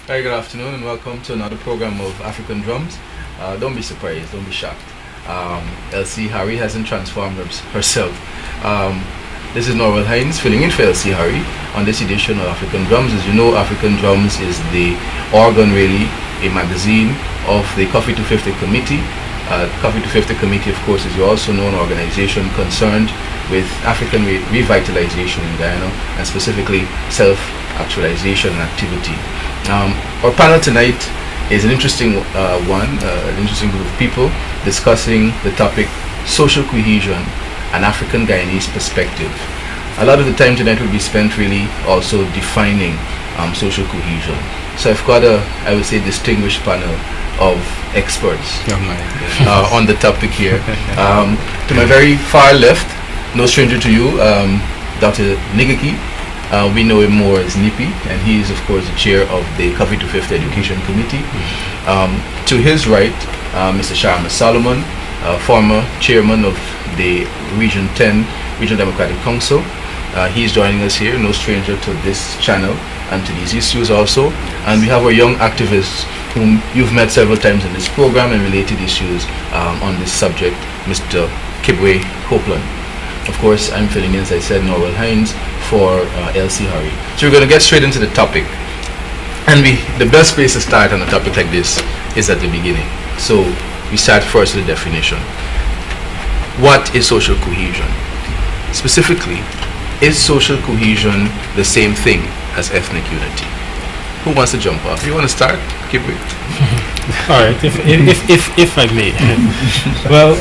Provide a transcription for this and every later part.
Hi, good afternoon, and welcome to another program of African Drums. Don't be surprised, don't be shocked. LC Harry hasn't transformed herself. This is Norwell Hinds filling in for LC Harry on this edition of African Drums. As you know, African Drums is the organ, really, a magazine of the Cufy250 Committee. Cufy250 Committee, of course, as you also know, an organization concerned with African revitalization in Guyana, and specifically self-actualization and activity. Our panel tonight is an interesting an interesting group of people discussing the topic social cohesion and African Guyanese perspective. A lot of the time tonight will be spent really also defining social cohesion. So I've got I would say, distinguished panel of experts on the topic here. To my very far left, no stranger to you, Dr. Ng-A-Qui. We know him more as Nippy, and he is, of course, the chair of the Cufy250 Education Committee. To his right, Mr. Sharma Solomon, former chairman of the Region 10 Regional Democratic Council. He is joining us here, no stranger to this channel and to these issues also. And we have our young activists whom you've met several times in this program and related issues on this subject, Mr. Kibwe, Copeland. Of course, I'm filling in, as I said, Norwell Hinds for LC Harry. So we're going to get straight into the topic. And the best place to start on a topic like this is at the beginning. So we start first with the definition. What is social cohesion? Specifically, is social cohesion the same thing as ethnic unity? Who wants to jump off? You want to start? Kibwe? All right, if I may. Well,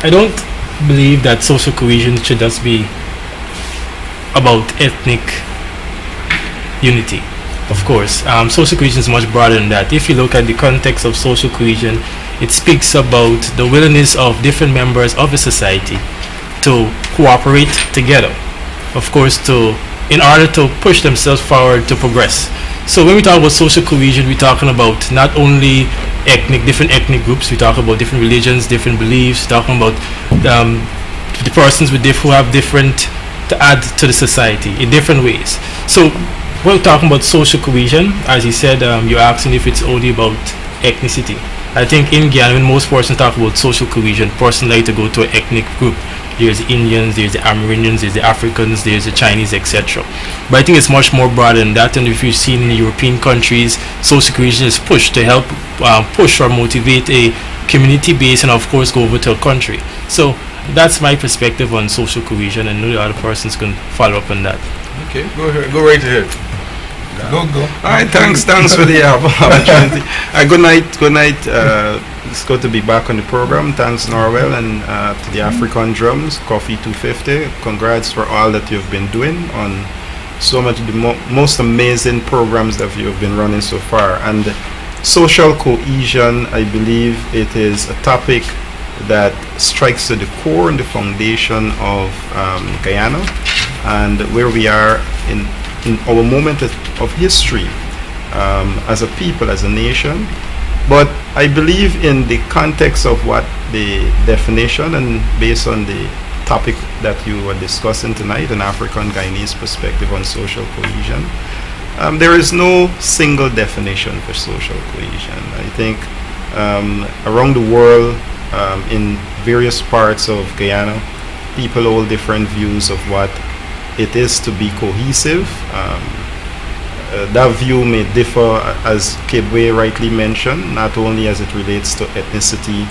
I don't believe that social cohesion should just be about ethnic unity. Of course, social cohesion is much broader than that. If you look at the context of social cohesion, it speaks about the willingness of different members of a society to cooperate together, of course, in order to push themselves forward to progress. So when we talk about social cohesion, we're talking about not only different ethnic groups, we talk about different religions, different beliefs, talking about the persons who have different to add to the society in different ways. So when we're talking about social cohesion, as you said, you're asking if it's only about ethnicity. I think in Guyana, when most persons talk about social cohesion, persons like to go to an ethnic group. There's the Indians, there's the Amerindians, there's the Africans, there's the Chinese, etc. But I think it's much more broader than that. And if you've seen in the European countries, social cohesion is pushed to help push or motivate a community base and, of course, go over to a country. So that's my perspective on social cohesion, and the other persons can follow up on that. Okay, go ahead. Go right ahead. Go. All right, thanks for the opportunity. Good night. It's good to be back on the program. Thanks, Norwell, and to the African Drums, Coffee250. Congrats for all that you've been doing on so much of the most amazing programs that you've been running so far. And social cohesion, I believe it is a topic that strikes to the core and the foundation of Guyana and where we are in our moment of history as a people, as a nation. But I believe in the context of what the definition and based on the topic that you were discussing tonight, an African Guyanese perspective on social cohesion, there is no single definition for social cohesion. I think around the world, in various parts of Guyana, people hold different views of what it is to be cohesive. That view may differ, as Kibwe rightly mentioned, not only as it relates to ethnicity,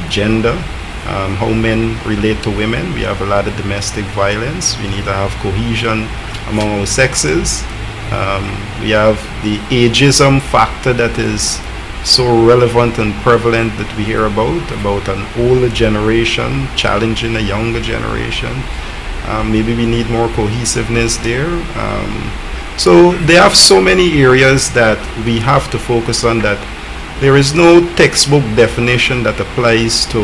gender, how men relate to women. We have a lot of domestic violence. We need to have cohesion among our sexes. We have the ageism factor that is so relevant and prevalent that we hear about an older generation challenging a younger generation. Maybe we need more cohesiveness there. So they have so many areas that we have to focus on, that there is no textbook definition that applies to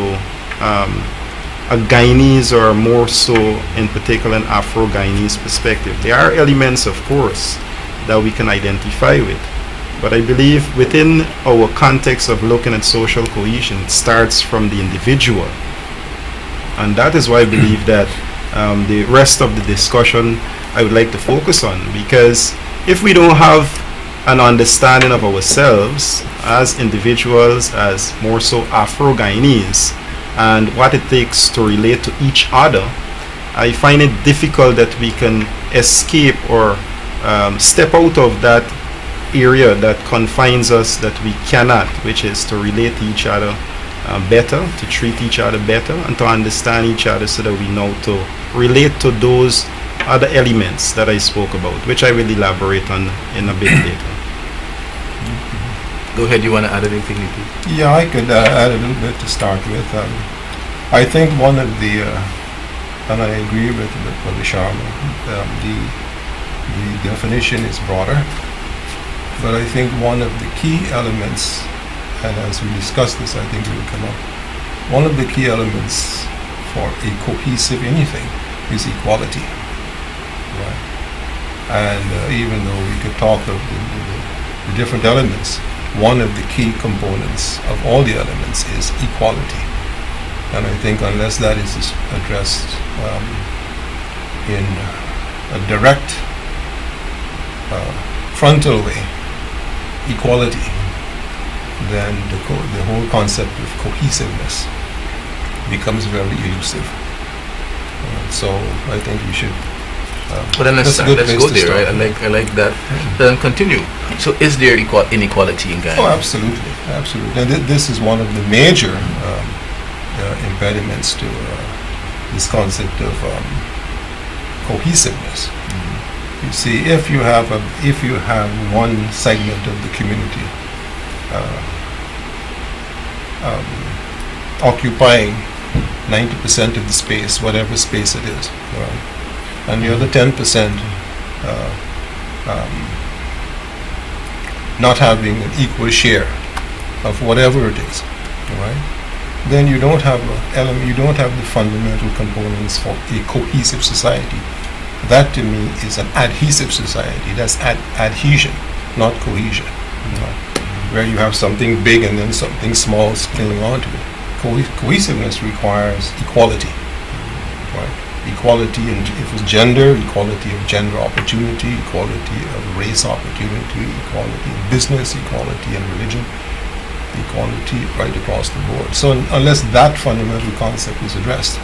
a Guyanese, or more so in particular an Afro-Guyanese perspective. There are elements, of course, that we can identify with. But I believe within our context of looking at social cohesion, it starts from the individual. And that is why I believe that the rest of the discussion I would like to focus on, because if we don't have an understanding of ourselves as individuals, as more so Afro-Guyanese, and what it takes to relate to each other, I find it difficult that we can escape or step out of that area that confines us, that we cannot, which is to relate to each other better, to treat each other better, and to understand each other so that we know to relate to those other elements that I spoke about, which I will elaborate on in a bit later. Go ahead, you want to add anything? Nikki? Yeah, I could add a little bit to start with. I think one of the, and I agree with Brother Sharma, the definition is broader, but I think one of the key elements, and as we discuss this, I think it will come up, one of the key elements for a cohesive anything is equality. Right? And even though we could talk of the different elements, one of the key components of all the elements is equality. And I think unless that is addressed in a direct, frontal way, equality, then the whole concept of cohesiveness becomes very elusive. So I think we should. Well, then let's go there, right? I like that. Then continue. So, is there inequality in Ghana? Oh, absolutely, absolutely. And this is one of the major impediments to this concept of cohesiveness. Mm-hmm. You see, if you have one segment of the community occupying 90% of the space, whatever space it is, right? And the other 10% not having an equal share of whatever it is, right? Then you don't have the fundamental components for a cohesive society. That to me is an adhesive society. That's adhesion, not cohesion. Right? Where you have something big and then something small clinging onto it. Cohesiveness requires equality, right? Equality in if it's gender, equality of gender opportunity, equality of race opportunity, equality in business, equality in religion, equality right across the board. So unless that fundamental concept is addressed,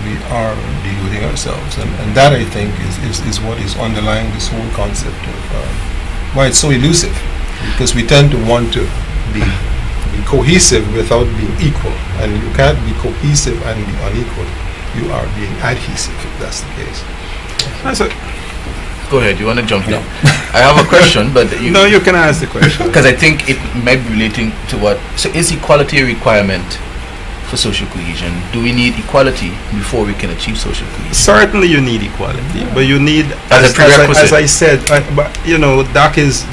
we are deluding ourselves, and that I think is what is underlying this whole concept of why it's so elusive, because we tend to want to be cohesive without being equal, and you can't be cohesive and be unequal. You are being adhesive if that's the case. Go ahead, you want to jump in? I have a question, but no, you can ask the question. Because I think it might be relating to what. So is equality a requirement for social cohesion? Do we need equality before we can achieve social cohesion? Certainly you need equality, but you need, as a prerequisite. As I said, but you know, that is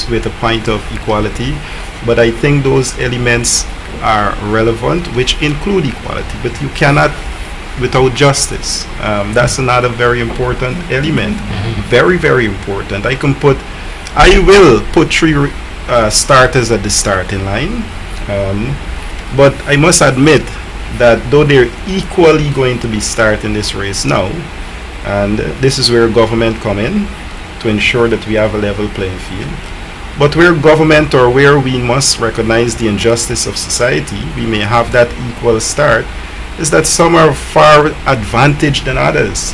with a point of equality, but I think those elements are relevant, which include equality, but you cannot without justice. That's another very important element. Very, very important. I will put three starters at the starting line, but I must admit that though they're equally going to be starting this race now, and this is where government come in to ensure that we have a level playing field. But where government, or where we must recognize the injustice of society, we may have that equal start, is that some are far advantaged than others.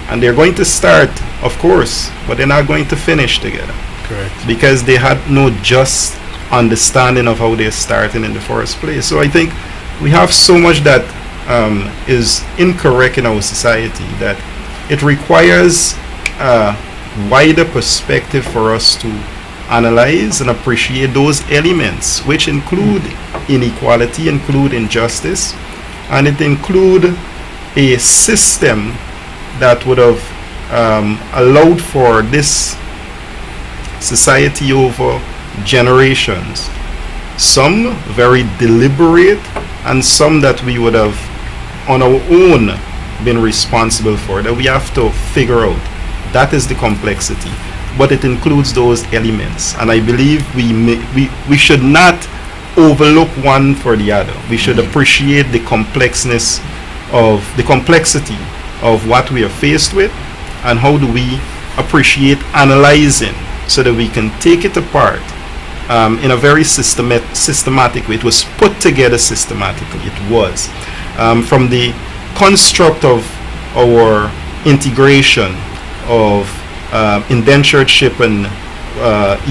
And they're going to start, of course, but they're not going to finish together. Correct. Because they had no just understanding of how they're starting in the first place. So I think we have so much that is incorrect in our society that it requires a wider perspective for us to analyze and appreciate those elements, which include inequality, include injustice, and it include a system that would have allowed for this society over generations. Some very deliberate, and some that we would have on our own been responsible for, that we have to figure out. That is the complexity, but it includes those elements, and I believe we should not overlook one for the other. We should appreciate the complexity of what we are faced with, and how do we appreciate analyzing so that we can take it apart in a very systematic way. It was put together systematically. It was. From the construct of our integration of indenturedship and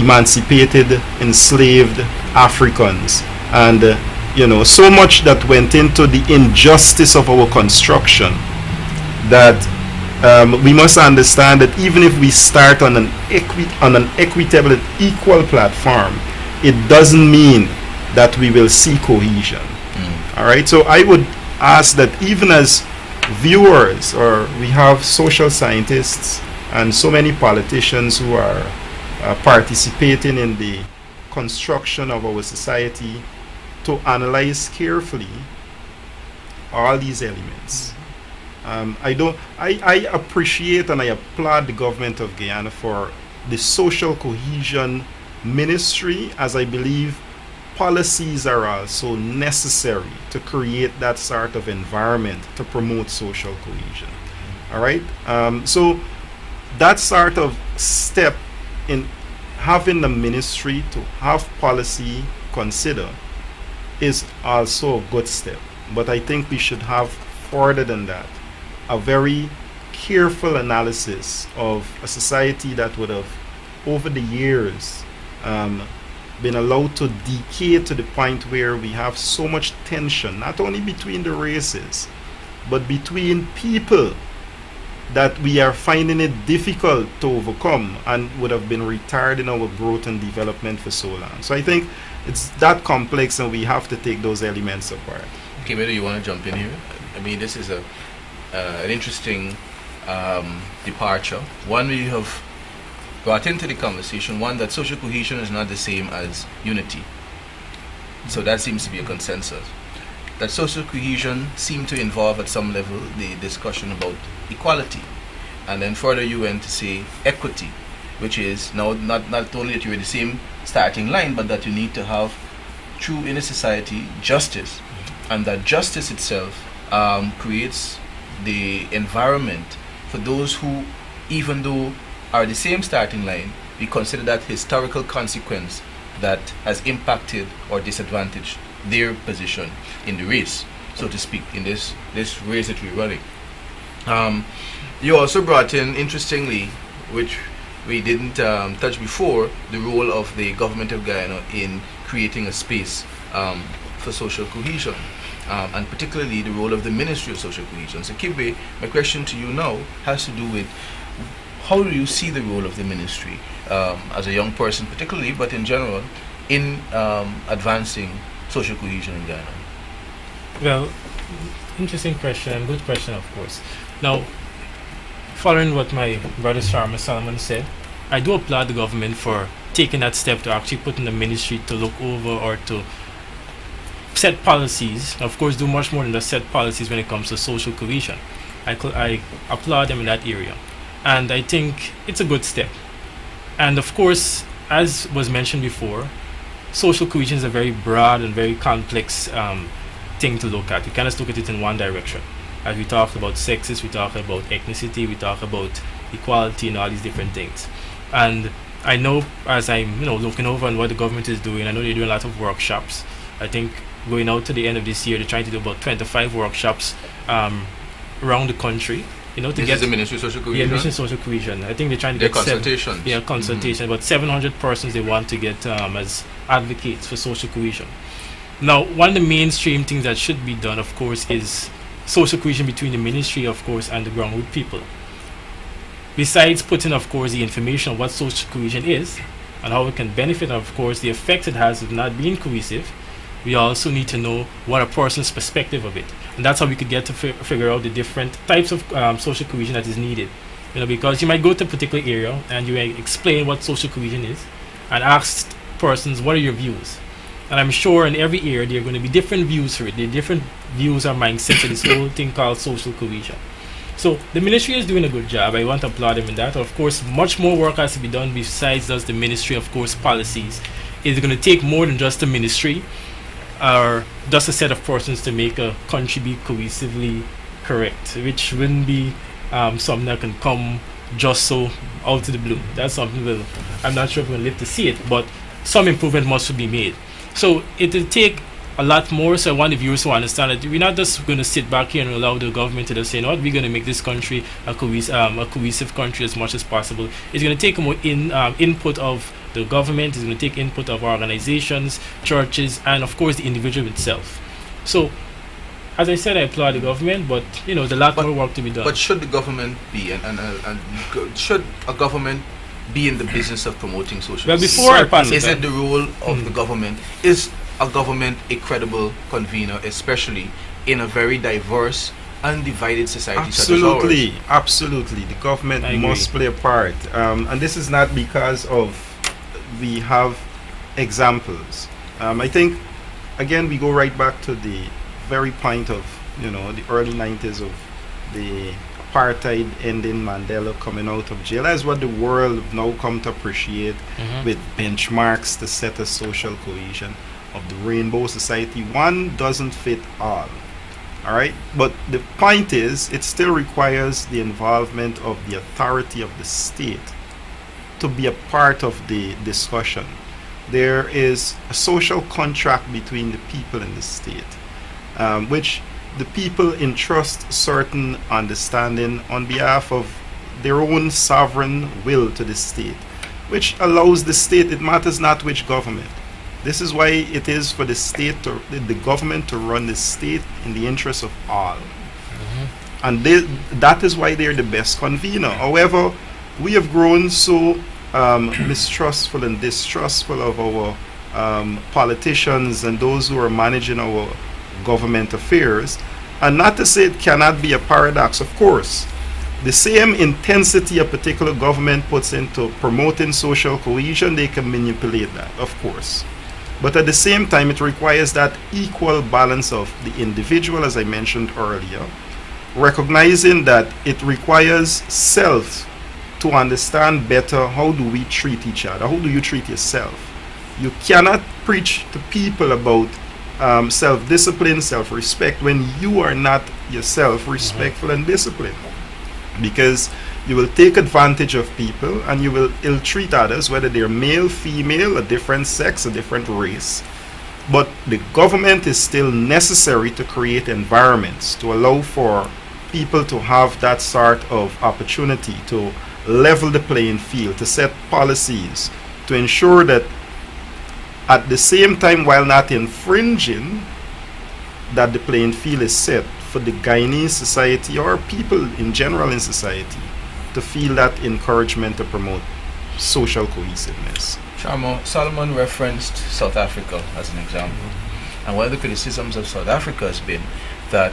emancipated, enslaved Africans, and so much that went into the injustice of our construction, that we must understand that even if we start on an equitable, equal platform, it doesn't mean that we will see cohesion. All right. So I would ask that even as viewers, or we have social scientists and so many politicians who are participating in the construction of our society, to analyze carefully all these elements. I appreciate and I applaud the government of Guyana for the social cohesion ministry, as I believe policies are also necessary to create that sort of environment to promote social cohesion. All right. So that sort of step in having the ministry to have policy consider is also a good step. But I think we should have, further than that, a very careful analysis of a society that would have, over the years, been allowed to decay to the point where we have so much tension, not only between the races, but between people, that we are finding it difficult to overcome and would have been retarding our growth and development for so long. So I think it's that complex, and we have to take those elements apart. Kibwe, do you want to jump in here? I mean, this is an interesting departure. One we have brought into the conversation, one that social cohesion is not the same as unity. So that seems to be a consensus. That social cohesion seemed to involve at some level the discussion about equality. And then further you went to say equity, which is now not only that you're in the same starting line, but that you need to have, true in a society, justice. And that justice itself creates the environment for those who, even though are the same starting line, we consider that historical consequence that has impacted or disadvantaged their position in the race, so to speak, in this race that we're running. You also brought in, interestingly, which we didn't touch before, the role of the government of Guyana in creating a space for social cohesion, and particularly the role of the Ministry of Social Cohesion. So Kibwe, my question to you now has to do with, how do you see the role of the ministry as a young person particularly, but in general, in advancing social cohesion in Guyana? Well, interesting question, good question, of course. Now, following what my brother Sharma Solomon said, I do applaud the government for taking that step to actually put in the ministry to look over or to set policies. Of course, do much more than just set policies when it comes to social cohesion. I applaud them in that area, and I think it's a good step. And of course, as was mentioned before, social cohesion is a very broad and very complex thing to look at. You cannot look at it in one direction. As we talked about sexes, we talked about ethnicity, we talked about equality and all these different things. And I know, as I'm looking over on what the government is doing, I know they're doing a lot of workshops. I think going out to the end of this year, they're trying to do about 25 workshops around the country. To this get is the Ministry of Social Cohesion? Yeah, Ministry of Social Cohesion. I think they're trying to get consultations. Consultation. About 700 persons they want to get as advocates for social cohesion. Now, one of the mainstream things that should be done, of course, is social cohesion between the ministry, of course, and the ground root people. Besides putting, of course, the information on what social cohesion is and how it can benefit, and of course, the effect it has of not being cohesive, we also need to know what a person's perspective of it. And that's how we could get to figure out the different types of social cohesion that is needed. Because you might go to a particular area and you might explain what social cohesion is and ask persons, what are your views? And I'm sure in every area there are going to be different views for it. There are different views or mindsets to this whole thing called social cohesion. So the ministry is doing a good job. I want to applaud them in that. Of course, much more work has to be done besides just the ministry, of course, policies. It's going to take more than just the ministry or just a set of persons to make a country be cohesively correct, which wouldn't be something that can come just so out of the blue. That's something that I'm not sure if we're going to live to see it, but some improvement must be made. So it will take a lot more. So I want the viewers to understand that we're not just going to sit back here and allow the government to just say, no, we're going to make this country a cohesive country as much as possible. It's going to take more input of the government. It's going to take input of organizations, churches, and of course the individual itself. So, as I said, I applaud the government, but there's a lot more work to be done. But should the government be, should a government be in the business of promoting social? Well, before I pass is it the role of the government? Is a government a credible convener, especially in a very diverse, undivided society such as ours? Absolutely. The government must play a part, and this is not because of we have examples. I think again we go right back to the very point of the early 90s of the apartheid ending, Mandela coming out of jail. That's what the world have now come to appreciate with benchmarks to set a social cohesion of the rainbow society. One doesn't fit all right, but the point is it still requires the involvement of the authority of the state to be a part of the discussion. There is a social contract between the people and the state, which the people entrust certain understanding on behalf of their own sovereign will to the state, which allows the state, it matters not which government. This is why it is for the state, the government to run the state in the interest of all. And that is why they're the best convener. However, we have grown so mistrustful and distrustful of our politicians and those who are managing our government affairs. And not to say it cannot be a paradox, of course. The same intensity a particular government puts into promoting social cohesion, they can manipulate that, of course. But at the same time, it requires that equal balance of the individual, as I mentioned earlier, recognizing that it requires self to understand better how do we treat each other, how do you treat yourself. You cannot preach to people about self-discipline, self-respect when you are not yourself respectful and disciplined, because you will take advantage of people and you will ill-treat others, whether they're male, female, a different sex, a different race. But the government is still necessary to create environments to allow for people to have that sort of opportunity to level the playing field, to set policies, to ensure that at the same time, while not infringing, that the playing field is set for the Guyanese society or people in general in society to feel that encouragement to promote social cohesiveness. Sharma, Solomon referenced South Africa as an example. And one of the criticisms of South Africa has been that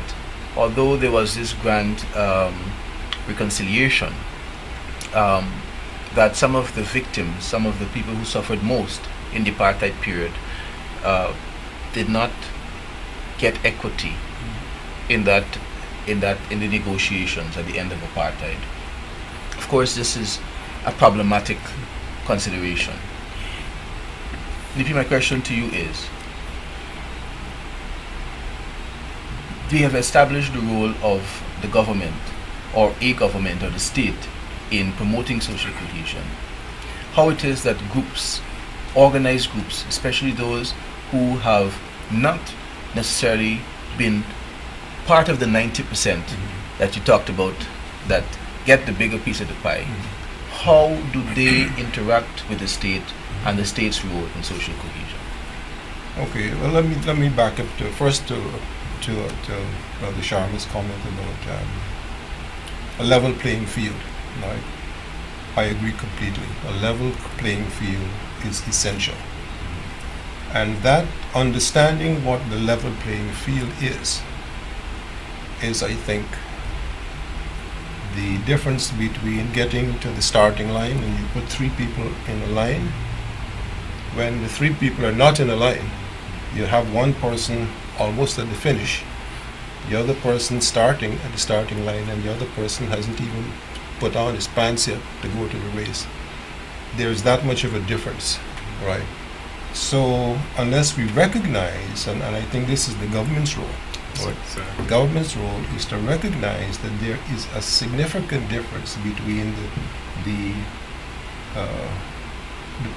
although there was this grand reconciliation, that some of the victims, some of the people who suffered most in the apartheid period did not get equity in the negotiations at the end of apartheid. Of course, this is a problematic consideration. Nipi, my question to you is, we have established the role of the government or a government or the state in promoting social cohesion. How it is that groups, organized groups, especially those who have not necessarily been part of the 90% that you talked about that get the bigger piece of the pie, how do they interact with the state and the state's role in social cohesion? Okay, well let me back up to the Sharma's comment about a level playing field. Right? I agree completely. A level playing field is essential, and that understanding what the level playing field is I think the difference between getting to the starting line and you put three people in a line. When the three people are not in a line, you have one person almost at the finish, the other person starting at the starting line, and the other person hasn't even put on his pants yet to go to the race. There's that much of a difference, right? So unless we recognize, and I think this is the government's role, The government's role is to recognize that there is a significant difference between the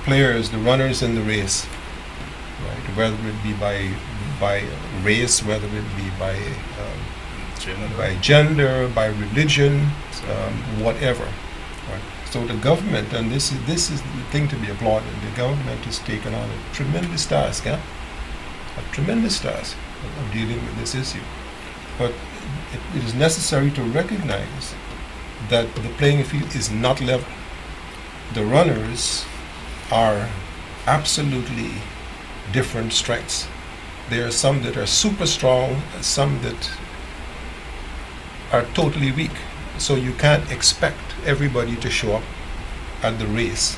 players, the runners in the race, right? Whether it be by race, whether it be by gender, by religion, whatever. Right? So the government, and this is the thing to be applauded. The government has taken on a tremendous task, a tremendous task of dealing with this issue. But it is necessary to recognize that the playing field is not level. The runners are absolutely different strengths. There are some that are super strong, some that are totally weak. So you can't expect everybody to show up at the race,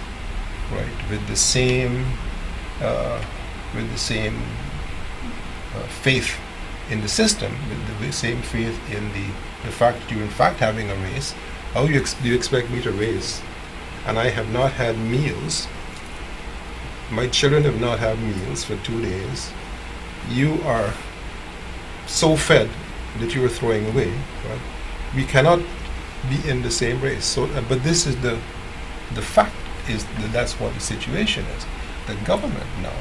right, with the same faith in the system, with the same faith in the fact that you're in fact having a race. How do you expect me to race? And I have not had meals. My children have not had meals for 2 days. You are so fed that you are throwing away. Right? We cannot be in the same race. So, but this is the fact is that that's what the situation is. The government now,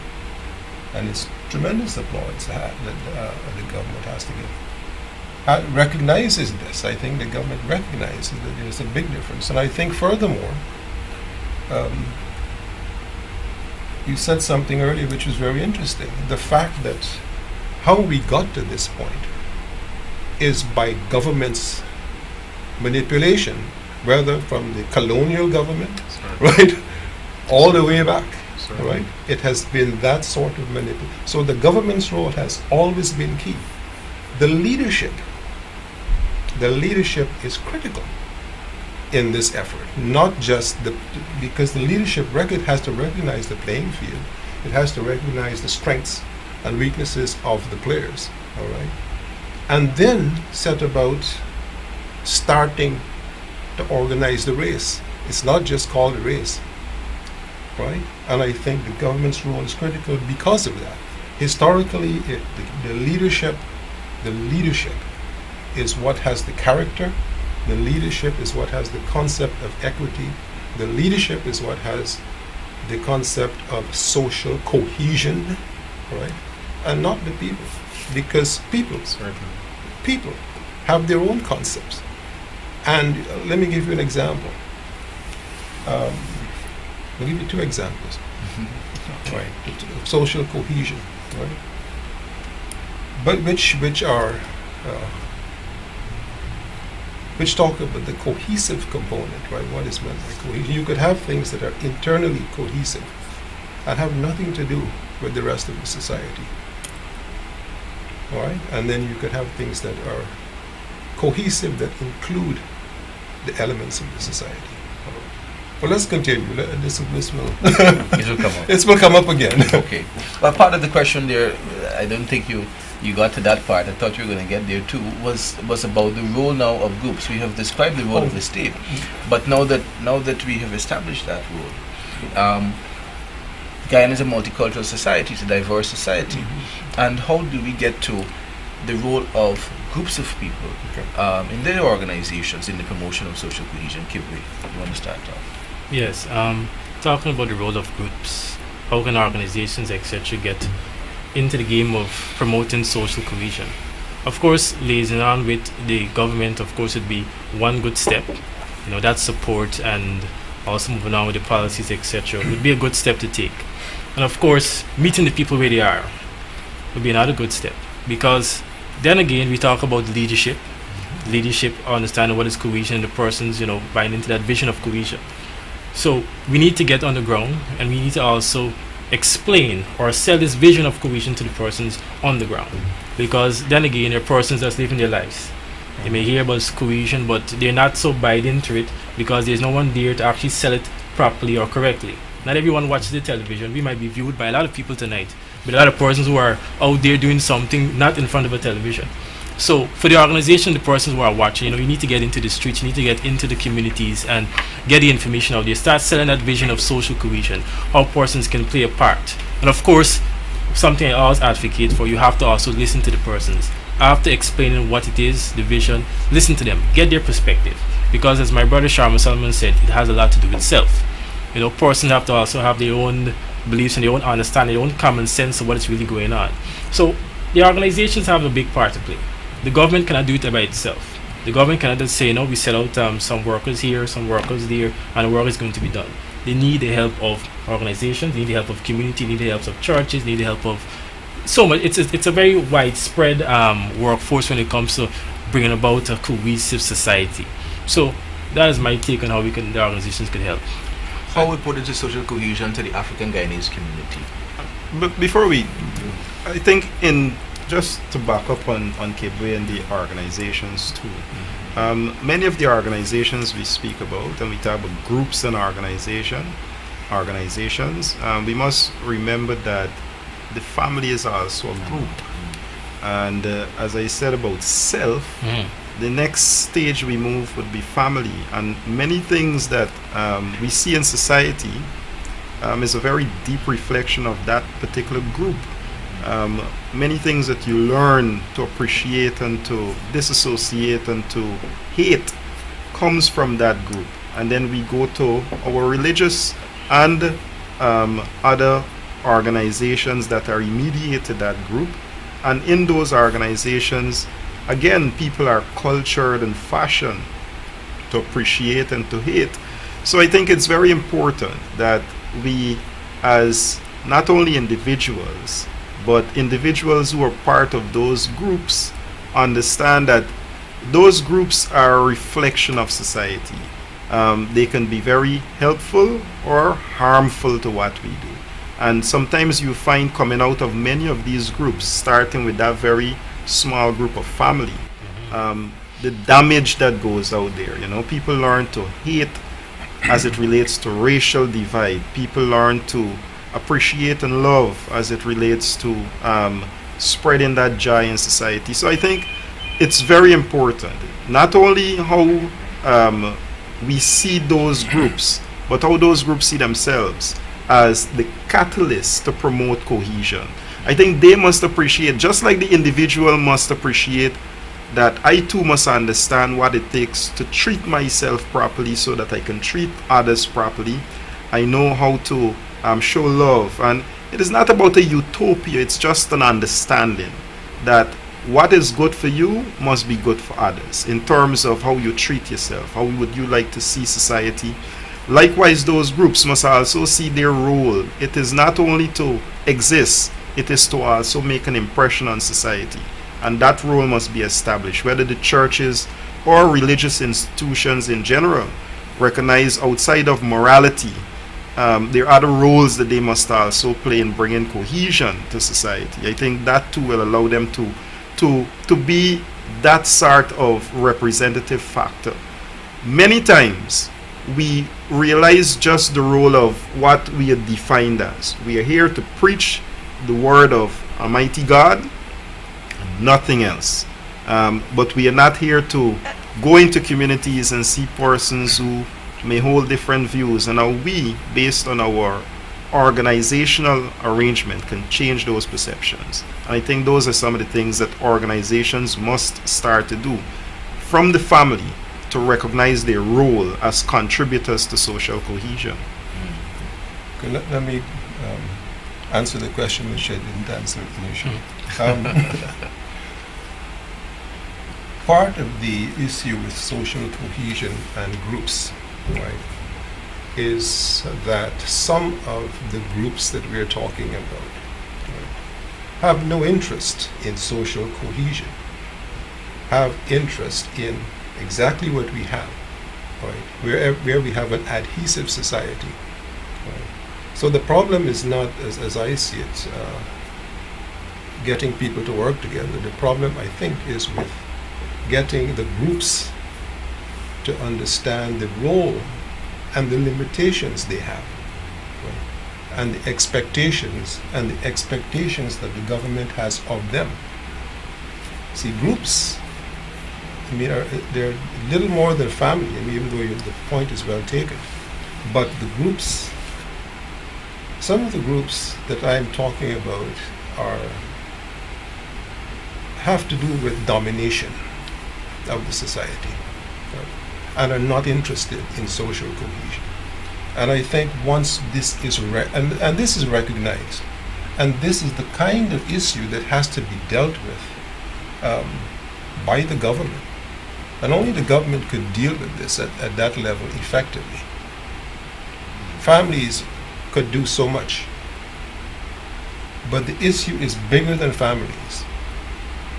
and it's tremendous applause that the government has to give, recognizes this. I think the government recognizes that there's a big difference. And I think furthermore, you said something earlier which was very interesting. The fact that how we got to this point is by government's manipulation, whether from the colonial government, right, all the way back, right? It has been that sort of manipulation. So the government's role has always been key. The leadership is critical in this effort, not just because the leadership has to recognize the playing field. It has to recognize the strengths and weaknesses of the players, all right? And then set about starting to organize the race. It's not just called a race, right? And I think the government's role is critical because of that. Historically, the leadership is what has the character. The leadership is what has the concept of equity. The leadership is what has the concept of social cohesion, right? And not the people, because people have their own concepts. And let me give you an example. I'll give you 2 examples. Right, social cohesion, right? But which talk about the cohesive component, right? What is meant by cohesion? You could have things that are internally cohesive and have nothing to do with the rest of the society, all right? And then you could have things that are cohesive that include the elements of the society. Well, let's continue. This will come up. This will come up again. Okay. Well, part of the question there, I don't think you got to that part. I thought you were going to get there too. Was about the role now of groups. We have described the role of the state, but now that we have established that role, Guyana is a multicultural society. It's a diverse society, and how do we get to the role of groups of people in their organizations in the promotion of social cohesion? Kibwe, you want to start off? Yes, talking about the role of groups, how can organizations, etc., get into the game of promoting social cohesion? Of course, liaising on with the government, of course, would be one good step. You know, that support and also moving on with the policies, etc., would be a good step to take. And of course, meeting the people where they are would be another good step, because then again, we talk about leadership, understanding what is cohesion, and the persons, you know, buying into that vision of cohesion. So we need to get on the ground, and we need to also explain or sell this vision of cohesion to the persons on the ground, because then again, there are persons that's living their lives. They may hear about cohesion, but they're not so buying into it because there's no one there to actually sell it properly or correctly. Not everyone watches the television. We might be viewed by a lot of people tonight, but a lot of persons who are out there doing something not in front of a television. So for the organization, the persons who are watching, you know, you need to get into the streets, you need to get into the communities and get the information out there. Start selling that vision of social cohesion, how persons can play a part. And of course, something I always advocate for, you have to also listen to the persons. after explaining what it is, the vision, listen to them, get their perspective. Because as my brother Sharma Solomon said, it has a lot to do with self. Persons have to also have their own beliefs and their own understanding, their own common sense of what is really going on. So the organizations have a big part to play. The government cannot do it by itself. The government cannot just say, we set out some workers here, some workers there, and the work is going to be done. They need the help of organizations, they need the help of community, they need the help of churches, they need the help of so much. It's a very widespread workforce when it comes to bringing about a cohesive society. So that is my take on how the organizations can help. How important is social cohesion to the African Guyanese community? But before I think just to back up on Kibwe and the organizations too, many of the organizations we speak about, and we talk about groups and organizations, we must remember that the family is also a group. And as I said about self, the next stage we move would be family. And many things that we see in society is a very deep reflection of that particular group. Many things that you learn to appreciate and to disassociate and to hate comes from that group. And then we go to our religious and other organizations that are immediate to that group. And in those organizations, again, people are cultured and fashioned to appreciate and to hate. So I think it's very important that we, as not only individuals, but individuals who are part of those groups, understand that those groups are a reflection of society. They can be very helpful or harmful to what we do. And sometimes you find coming out of many of these groups, starting with that very small group of family, the damage that goes out there. People learn to hate as it relates to racial divide. People learn to appreciate and love as it relates to spreading that joy in society. So I think it's very important, not only how we see those groups, but how those groups see themselves as the catalyst to promote cohesion. I think they must appreciate, just like the individual must appreciate, that I too must understand what it takes to treat myself properly so that I can treat others properly. I know how to show love, and it is not about a utopia, it's just an understanding that what is good for you must be good for others in terms of how you treat yourself. How would you like to see society? Likewise, those groups must also see their role. It is not only to exist, it is to also make an impression on society. And that role must be established, whether the churches or religious institutions in general recognize outside of morality, there are other roles that they must also play in bringing cohesion to society. I think that too will allow them to be that sort of representative factor. Many times we realize just the role of what we are defined as. We are here to preach the word of Almighty God, nothing else. But we are not here to go into communities and see persons who may hold different views, and how we, based on our organizational arrangement, can change those perceptions. And I think those are some of the things that organizations must start to do from the family, to recognize their role as contributors to social cohesion. Okay, let me answer the question which I didn't answer initially. Part of the issue with social cohesion and groups, right, is that some of the groups that we're talking about, right, have no interest in social cohesion, have interest in exactly what we have, right, where we have an adhesive society. Right. So the problem is not, as I see it, getting people to work together. The problem, I think, is with getting the groups to understand the role and the limitations they have, right, and the expectations that the government has of them. See, groups, I mean, they're little more than family, I mean, even though the point is well taken. But the groups, some of the groups that I'm talking about have to do with domination of the society, right, and are not interested in social cohesion. And I think once this is and this is recognized, and this is the kind of issue that has to be dealt with by the government, and only the government could deal with this at that level effectively. Families could do so much, but the issue is bigger than families,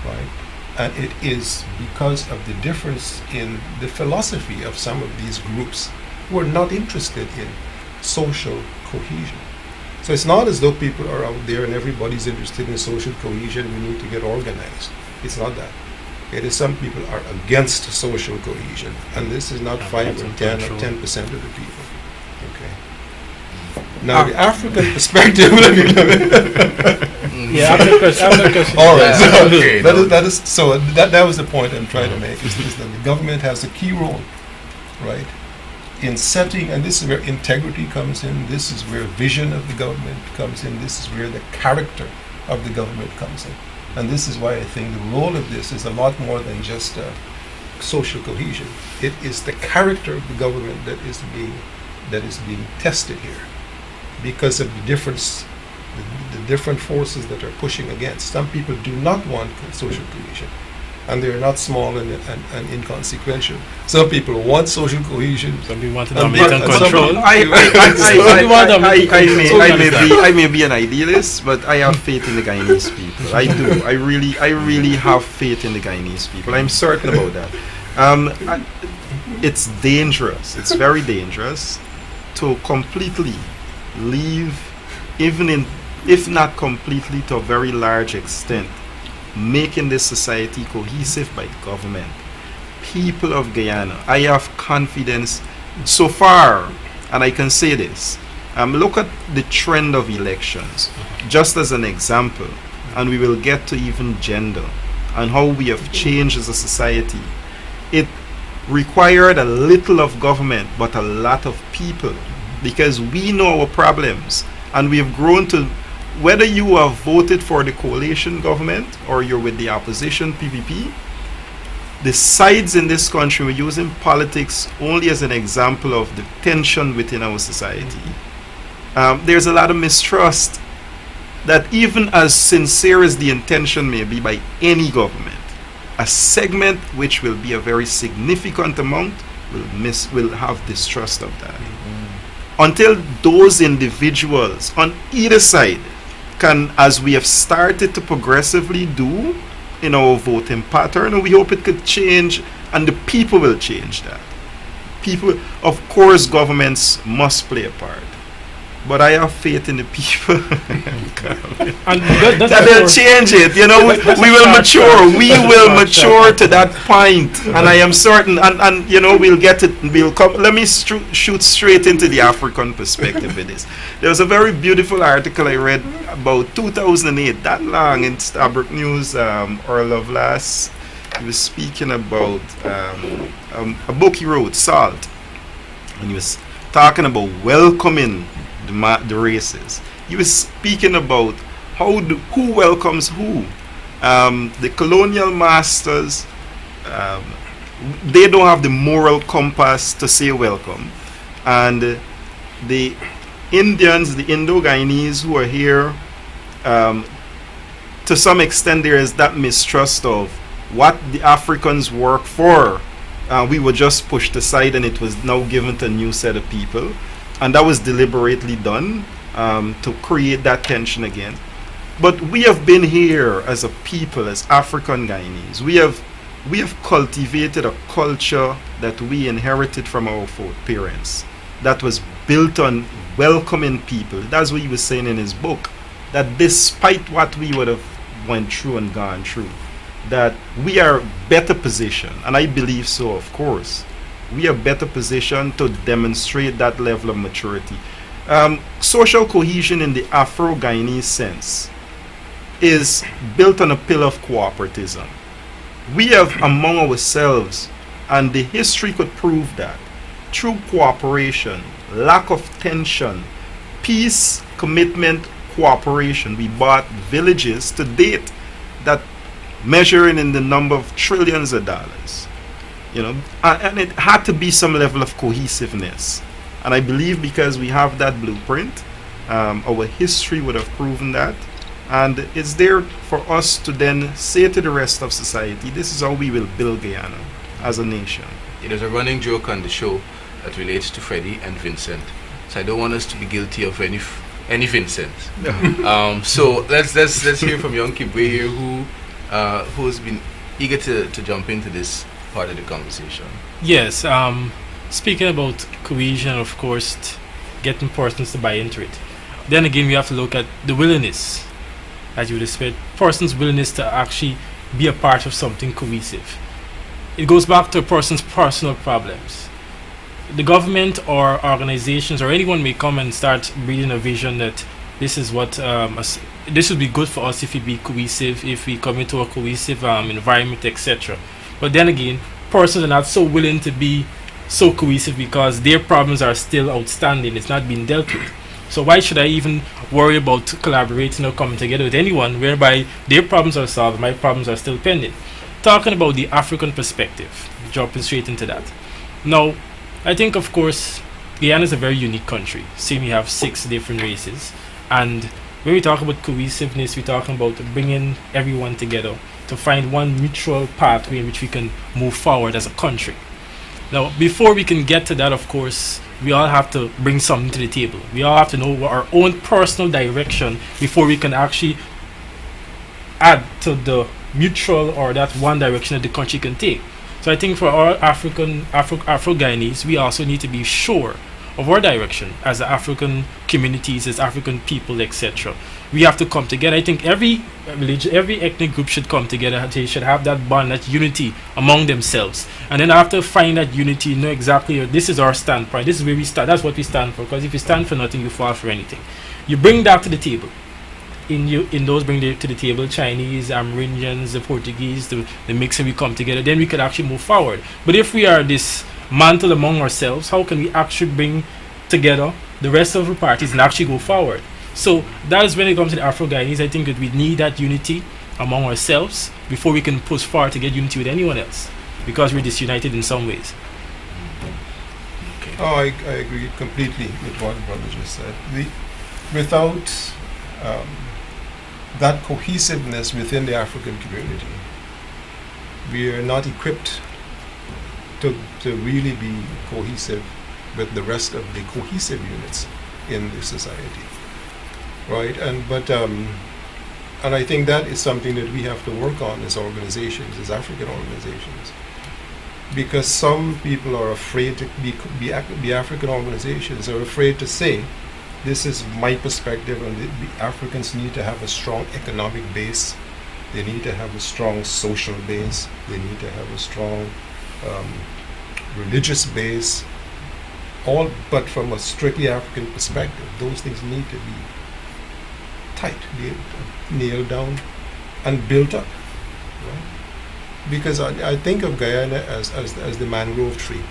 right? And it is because of the difference in the philosophy of some of these groups who are not interested in social cohesion. So it's not as though people are out there and everybody's interested in social cohesion, we need to get organized. It's not that. It is some people are against social cohesion, and this is not 5 or 10 or 10% of the people. Okay. Now the African perspective. Yeah, Africa. All right. So Okay, that was the point I'm trying to make. Is that the government has a key role, right, in setting, and this is where integrity comes in. This is where vision of the government comes in. This is where the character of the government comes in. And this is why I think the role of this is a lot more than just social cohesion. It is the character of the government that is being tested here, because of the difference, the different forces that are pushing against. Some people do not want social cohesion, and they are not small and inconsequential. Some people want social cohesion. Some people want to dominate and control. I may be an idealist, but I have faith in the Guyanese people. I do. I really have faith in the Guyanese people. I'm certain about that. It's dangerous. It's very dangerous to completely leave, if not completely, to a very large extent, making this society cohesive by government. People of Guyana, I have confidence so far, and I can say this. Look at the trend of elections, just as an example, and we will get to even gender and how we have changed as a society. It required a little of government, but a lot of people, because we know our problems, and we have grown to, whether you have voted for the coalition government or you're with the opposition PPP, the sides in this country, we're using politics only as an example of the tension within our society. There's a lot of mistrust that, even as sincere as the intention may be by any government, a segment which will be a very significant amount will have distrust of that. Until those individuals on either side can, as we have started to progressively do in our voting pattern, and we hope it could change, and the people will change that. People, of course, governments must play a part, but I have faith in the people. And that they'll change it. You know, we will mature. We will mature to that point, and I am certain. And you know, we'll get it. We'll come. Let me shoot straight into the African perspective with this. There was a very beautiful article I read about 2008, that long, in Starbuck News. Earl of Lass, he was speaking about a book he wrote, Salt, and he was talking about welcoming the races. He was speaking about who welcomes who. The colonial masters, they don't have the moral compass to say welcome, and the Indians, the Indo-Guyanese who are here, to some extent there is that mistrust of what the Africans work for. We were just pushed aside, and it was now given to a new set of people. And that was deliberately done to create that tension again. But we have been here as a people, as African Guyanese. We have cultivated a culture that we inherited from our parents, that was built on welcoming people. That's what he was saying in his book, that despite what we would have went through and gone through, that we are better positioned, and I believe so, of course. We are better positioned to demonstrate that level of maturity. Social cohesion in the Afro-Guyanese sense is built on a pillar of cooperatism. We have among ourselves, and the history could prove that, through cooperation, lack of tension, peace, commitment, cooperation, we bought villages to date that measuring in the number of trillions of dollars. And it had to be some level of cohesiveness. And I believe because we have that blueprint, our history would have proven that. And it's there for us to then say to the rest of society, this is how we will build Guyana as a nation. It is a running joke on the show that relates to Freddie and Vincent. So I don't want us to be guilty of any Vincent. So let's hear from young Kibwe here, who has been eager to jump into this part of the conversation. Yes, speaking about cohesion, of course, getting persons to buy into it. Then again, we have to look at the willingness, as you would expect, person's willingness to actually be a part of something cohesive. It goes back to a person's personal problems. The government or organizations or anyone may come and start breathing a vision that this is what this would be good for us if we be cohesive, if we come into a cohesive environment, etc. But then again, persons are not so willing to be so cohesive because their problems are still outstanding. It's not being dealt with. So why should I even worry about collaborating or coming together with anyone whereby their problems are solved, my problems are still pending? Talking about the African perspective, jumping straight into that. Now, I think, of course, Guyana is a very unique country. See, we have 6 different races. And when we talk about cohesiveness, we're talking about bringing everyone together to find one mutual pathway in which we can move forward as a country. Now, before we can get to that, of course, we all have to bring something to the table. We all have to know our own personal direction before we can actually add to the mutual or that one direction that the country can take. So I think for our Afro-Guyanese, we also need to be sure of our direction as African communities, as African people, etc. We have to come together. I think every religion, every ethnic group should come together. They should have that bond, that unity among themselves. And then after finding that unity, know exactly this is our standpoint. This is where we stand. That's what we stand for. Because if you stand for nothing, you fall for anything. You bring that to the table. In those bring to the table, Chinese, Amerindians, the Portuguese, the mix, and we come together. Then we could actually move forward. But if we are dismantled among ourselves, how can we actually bring together the rest of the parties and actually go forward? So that is when it comes to the Afro-Guyanese. I think that we need that unity among ourselves before we can push forward to get unity with anyone else, because we're disunited in some ways. Okay. Oh, I agree completely with what brother just said. Without that cohesiveness within the African community, we are not equipped to really be cohesive with the rest of the cohesive units in the society. Right, and I think that is something that we have to work on as organizations, as African organizations, because some people are afraid to be African organizations, are afraid to say, this is my perspective, and the Africans need to have a strong economic base, they need to have a strong social base, they need to have a strong religious base, all but from a strictly African perspective. Those things need to be tight, nailed down and built up, right? Because I think of Guyana as the mangrove tree,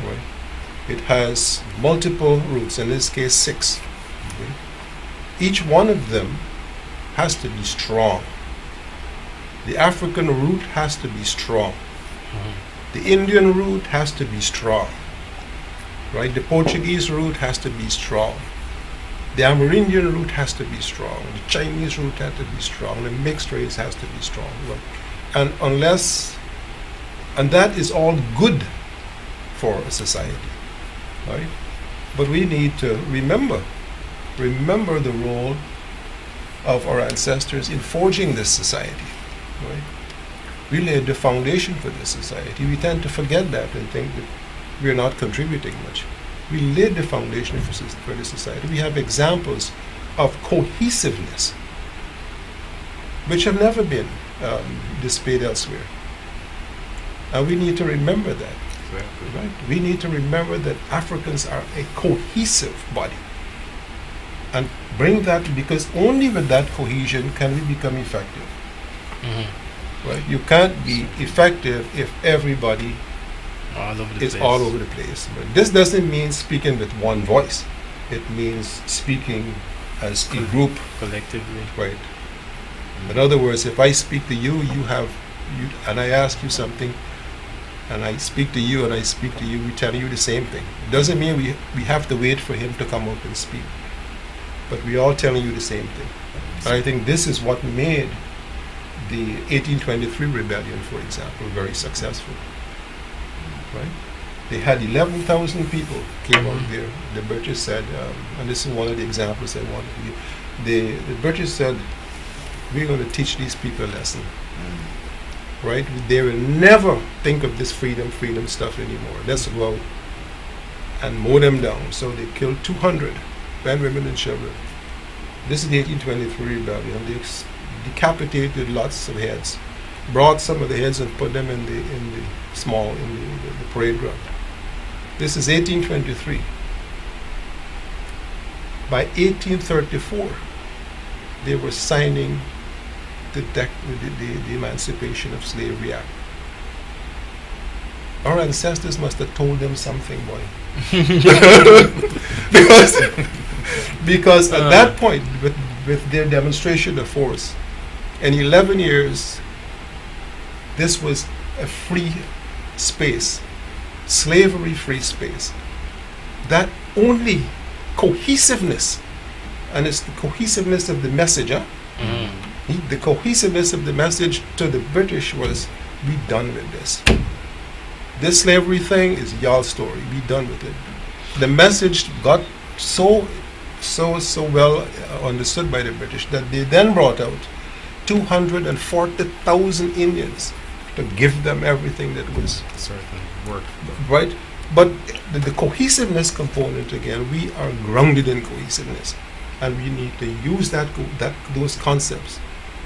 right? It has multiple roots, in this case 6. Okay? Each one of them has to be strong. The African root has to be strong. The Indian root has to be strong, right? The Portuguese root has to be strong. The Amerindian root has to be strong. The Chinese root has to be strong. The mixed race has to be strong. And that is all good for a society, right? But we need to remember the role of our ancestors in forging this society, right? We laid the foundation for this society. We tend to forget that and think that we're not contributing much. We laid the foundation for the society. We have examples of cohesiveness which have never been displayed elsewhere. And we need to remember that. Right? We need to remember that Africans are a cohesive body. And bring that, because only with that cohesion can we become effective. Mm-hmm. Right? You can't be effective if everybody is all over the place. But this doesn't mean speaking with one voice. It means speaking as a group, collectively. Right. In other words, if I speak to you, and I ask you something, and I speak to you, and I speak to you, we tell you the same thing. Doesn't mean we have to wait for him to come up and speak, but we all telling you the same thing. And I think this is what made the 1823 rebellion, for example, very successful. Right? They had 11,000 people came out there. The British said, and this is one of the examples I wanted to give. The British said, we're going to teach these people a lesson. Right? They will never think of this freedom stuff anymore. Let's go out and mow them down. So they killed 200 men, women, and children. This is the 1823 rebellion. They decapitated lots of heads, brought some of the heads and put them in the parade ground. This is 1823. By 1834, they were signing the Emancipation of Slavery Act. Our ancestors must have told them something, boy. because at that point, with their demonstration of force, in 11 years, this was a free space, slavery-free space. That only cohesiveness, and it's the cohesiveness of the message, the cohesiveness of the message to the British was, be done with this. This slavery thing is y'all's story, be done with it. The message got so well understood by the British that they then brought out 240,000 Indians to give them everything that was Certainly work. right. But the cohesiveness component, again, we are grounded in cohesiveness, and we need to use those concepts,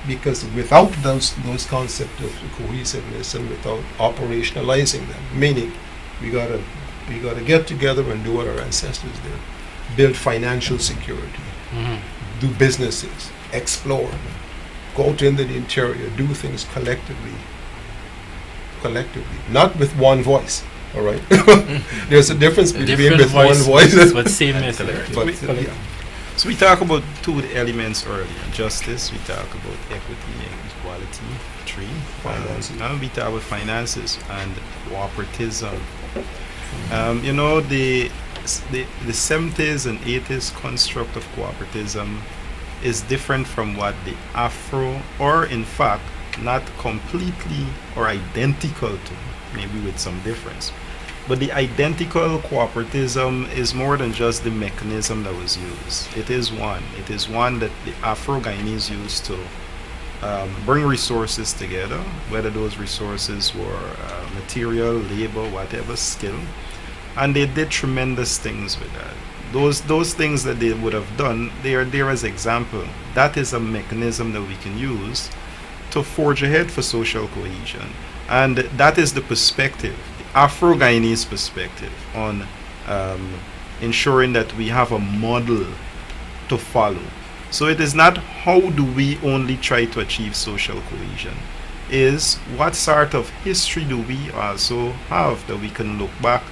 because without those concepts of cohesiveness and without operationalizing them, meaning we gotta get together and do what our ancestors did, build financial security, do businesses, explore, go out into the interior, do things collectively, not with one voice. All right. There's a difference between with one voice, but same message. yeah. So we talk about two elements earlier: justice. We talk about equity and equality. Three, Finances. and we talk about finances and cooperatism. You know, the 70s and 80s construct of cooperatism is different from what the Afro, or in fact, not completely or identical to, maybe with some difference. But the identical cooperatism is more than just the mechanism that was used. It is one that the Afro-Guyanese used to bring resources together, whether those resources were material, labor, whatever, skill. And they did tremendous things with that. Those things that they would have done, they are there as example. That is a mechanism that we can use to forge ahead for social cohesion. And that is the perspective, the Afro-Guyanese perspective on ensuring that we have a model to follow. So it is not how do we only try to achieve social cohesion, is what sort of history do we also have that we can look back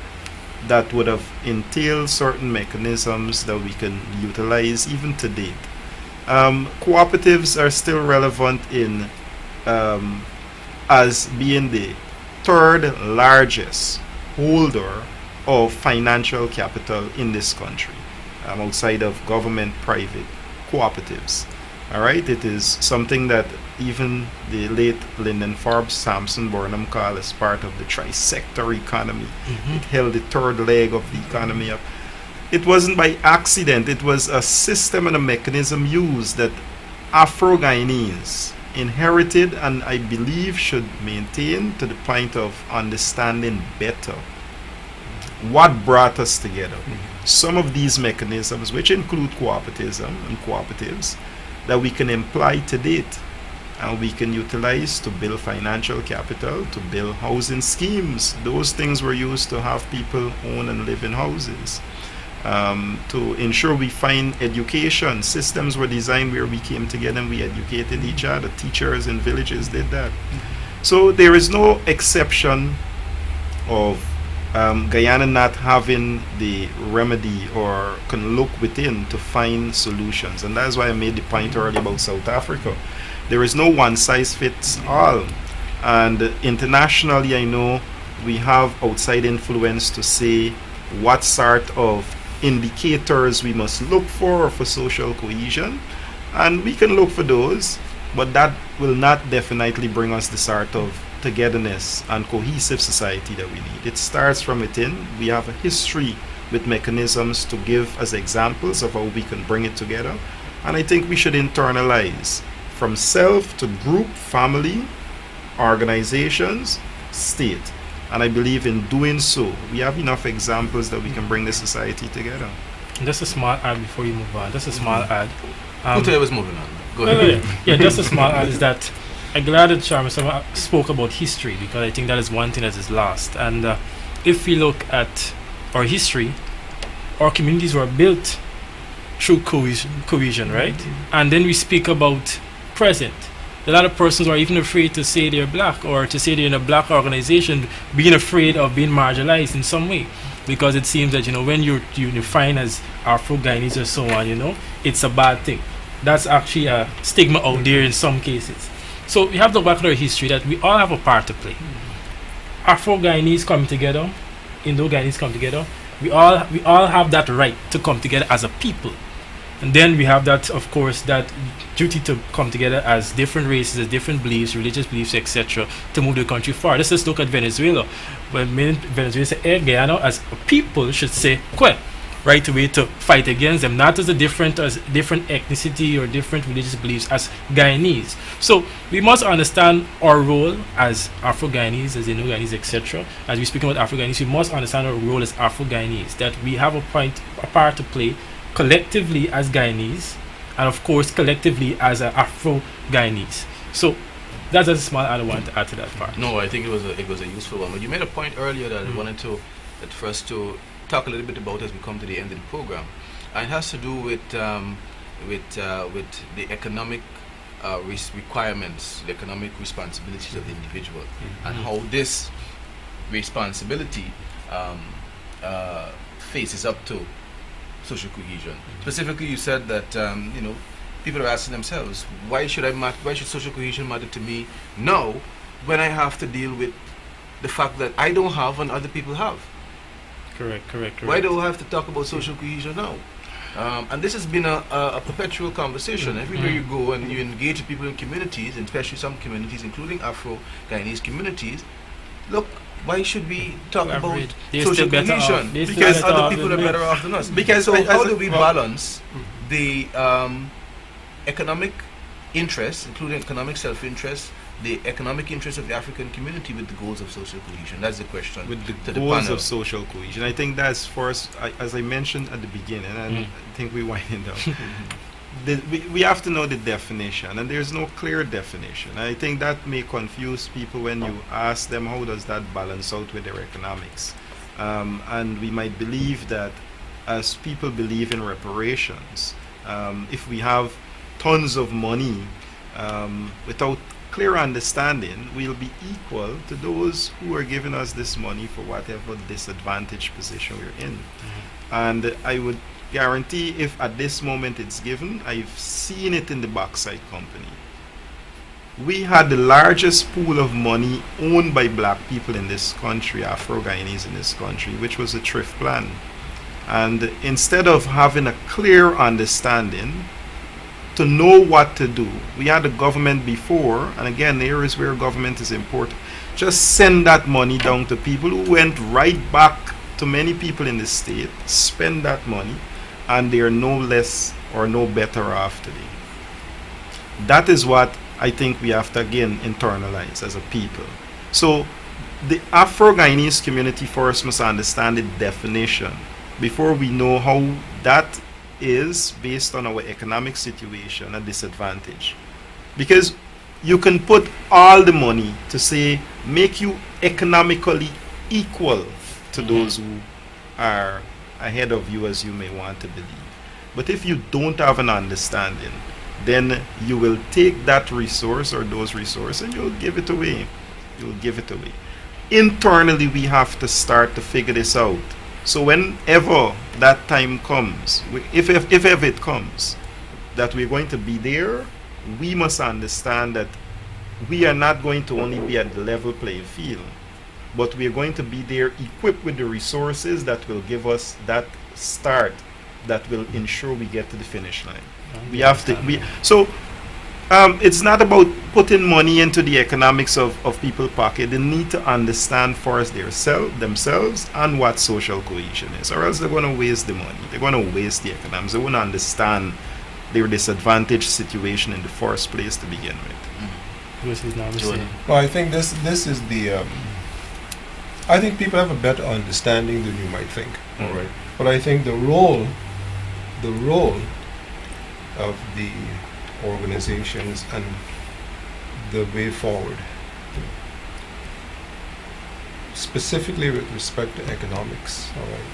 that would have entailed certain mechanisms that we can utilize even to date. Cooperatives are still relevant in as being the third largest holder of financial capital in this country, outside of government private cooperatives. All right, it is something that even the late Lyndon Forbes Sampson Burnham called as part of the trisector economy. It held the third leg of the economy up. It wasn't by accident, it was a system and a mechanism used that Afro-Guyanese inherited and I believe should maintain to the point of understanding better what brought us together. Some of these mechanisms, which include cooperativism and cooperatives, that we can apply to date and we can utilize to build financial capital, to build housing schemes. Those things were used to have people own and live in houses. To ensure we find education. Systems were designed where we came together and we educated each other. Teachers in villages did that. So there is no exception of Guyana not having the remedy or can look within to find solutions. And that's why I made the point earlier about South Africa. there is no one size fits all. And internationally, I know we have outside influence to say what sort of indicators we must look for social cohesion, and we can look for those, but that will not definitely bring us the sort of togetherness and cohesive society that we need. It starts from within. We have a history with mechanisms to give as examples of how we can bring it together, and I think we should internalize from self to group, family, organizations, state. And I believe in doing so, we have enough examples that we can bring the society together. Just a small ad before you move on. Just a small ad. Who told you I was moving on? Go ahead. Yeah, just a small ad is that I'm glad that Sharma spoke about history, because I think that is one thing that is lost. And if we look at our history, our communities were built through cohesion, right? And then we speak about present. A lot of persons are even afraid to say they're black, or to say they're in a black organization, being afraid of being marginalized in some way, because it seems that, when you're defined as Afro-Guyanese or so on, it's a bad thing. That's actually a stigma out there in some cases. So we have to look at our history, that we all have a part to play. Afro-Guyanese come together, Indo-Guyanese come together. We all have that right to come together as a people. And then we have that, of course, that duty to come together as different races, as different beliefs, religious beliefs, etc., to move the country forward. Let's just look at Venezuela. When Venezuela say, Guyana as a people should say, right away to fight against them, not as different ethnicity or different religious beliefs as Guyanese. So we must understand our role as Afro-Guyanese, as Indo-Guyanese, etc. As we speak about Afro-Guyanese, we must understand our role as Afro-Guyanese, that we have a part to play collectively as Guyanese, and of course collectively as Afro-Guyanese. So that's a small add I want to add to that part. No, I think it was a useful one. But you made a point earlier that I wanted to talk a little bit about as we come to the end of the program, and it has to do with the economic requirements, the economic responsibilities of the individual, and how this responsibility faces up to social cohesion. Specifically, you said that people are asking themselves, why should social cohesion matter to me now, when I have to deal with the fact that I don't have and other people have? Correct. Why do I have to talk about social cohesion now? And this has been a perpetual conversation. Everywhere you go and you engage with people in communities, and especially some communities, including Afro-Guyanese communities, look, why should we talk about social cohesion? Because other people are better off than us. Because so how do we balance the economic interests, including economic self-interest, the economic interests of the African community with the goals of social cohesion? That's the question. With the goals of social cohesion, I think that's first, as I mentioned at the beginning, and I think we wind down. We have to know the definition, and there's no clear definition. I think that may confuse people when you ask them how does that balance out with their economics. And we might believe that, as people believe in reparations, if we have tons of money without clear understanding, we'll be equal to those who are giving us this money for whatever disadvantaged position we're in. And I would guarantee, if at this moment it's given, I've seen it in the Bauxite Company. We had the largest pool of money owned by black people in this country, Afro-Guyanese in this country, which was a thrift plan. And instead of having a clear understanding to know what to do, we had the government before, and again, here is where government is important, just send that money down to people who went right back to many people in the state, spend that money, and they are no less or no better off today. That is what I think we have to again internalize as a people. So the Afro-Guyanese community first must understand the definition before we know how that is based on our economic situation a disadvantage. Because you can put all the money to say make you economically equal to those who are ahead of you, as you may want to believe. But if you don't have an understanding, then you will take that resource or those resources and you'll give it away. You'll give it away. Internally, we have to start to figure this out. So whenever that time comes, if ever it comes, that we're going to be there we must understand that we are not going to only be at the level playing field, but we are going to be there equipped with the resources that will give us that start that will ensure we get to the finish line. We have to, it's not about putting money into the economics of people's pocket. They need to understand first themselves and what social cohesion is, or else they're going to waste the money. They're going to waste the economics. They won't understand their disadvantaged situation in the first place to begin with. Well, I think this is the. I think people have a better understanding than you might think. All right. But I think the role of the organizations and the way forward, specifically with respect to economics, all right,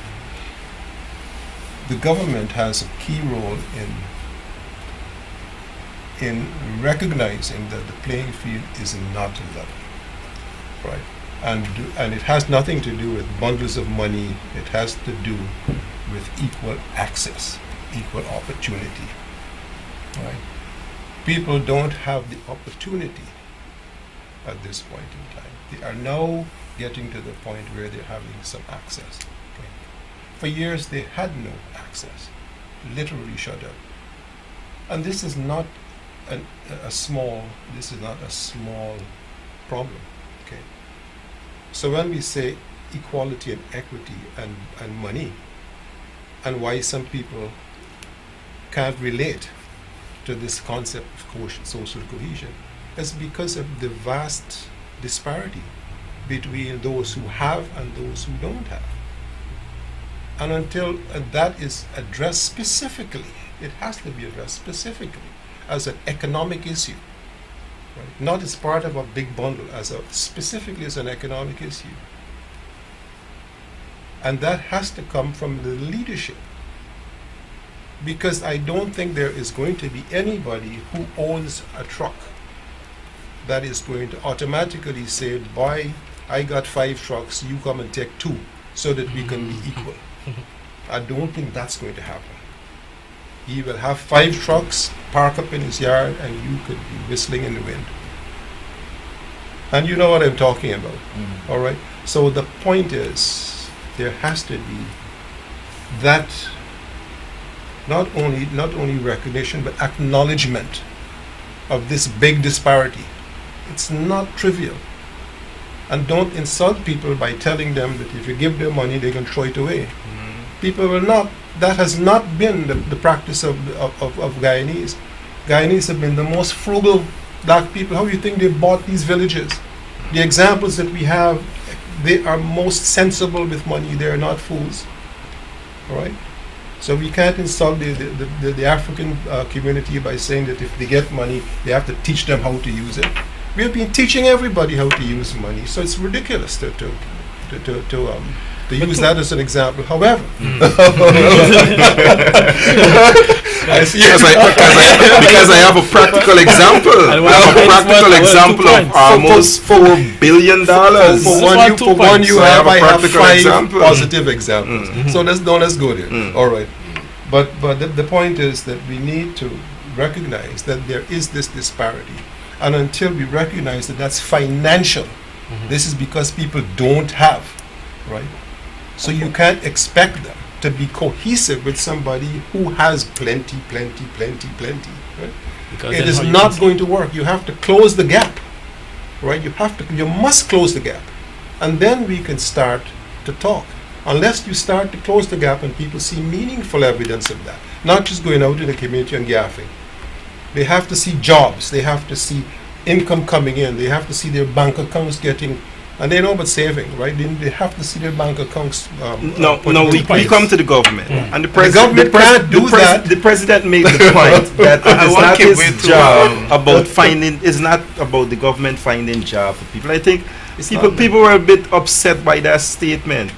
the government has a key role in recognizing that the playing field is not level, right? And it has nothing to do with bundles of money. It has to do with equal access, equal opportunity, right? People don't have the opportunity at this point in time. They are now getting to the point where they're having some access. Okay? For years they had no access, literally shut out. And this is not a small problem. Okay? So when we say equality and equity and money, and why some people can't relate to this concept of social cohesion, is because of the vast disparity between those who have and those who don't have. And until that is addressed specifically, it has to be addressed specifically as an economic issue, right? Not as part of a big bundle, specifically as an economic issue. And that has to come from the leadership, because I don't think there is going to be anybody who owns a truck that is going to automatically say, boy, I got 5 trucks, you come and take 2 so that we can be equal. I don't think that's going to happen. He will have 5 trucks park up in his yard and you could be whistling in the wind. And you know what I'm talking about. All right? So the point is, there has to be that not only recognition but acknowledgement of this big disparity. It's not trivial. And don't insult people by telling them that if you give them money they can throw it away. People will not. That has not been the practice of Guyanese. Guyanese have been the most frugal black people. How do you think they bought these villages? The examples that we have, they are most sensible with money. They are not fools. All right? So we can't insult the African community by saying that if they get money, they have to teach them how to use it. We have been teaching everybody how to use money, so it's ridiculous to use that as an example. However, I see because I have a practical example. I have a practical example of almost $4 billion. For one you have, I have 5 positive examples. So let's go there. All right. But the point is that we need to recognize that there is this disparity. And until we recognize that that's financial, this is because people don't have, right? So you can't expect them to be cohesive with somebody who has plenty, right? It is not going to work. You have to close the gap, right? You must close the gap. And then we can start to talk. Unless you start to close the gap and people see meaningful evidence of that, not just going out in the community and gaffing. They have to see jobs. They have to see income coming in. They have to see their bank accounts getting, and they know about saving, right? They have to see their bank accounts. We come to the government, and the president can't do that. The president made the point that it's not his job about finding. It's not about the government finding jobs for people. I think people were a bit upset by that statement.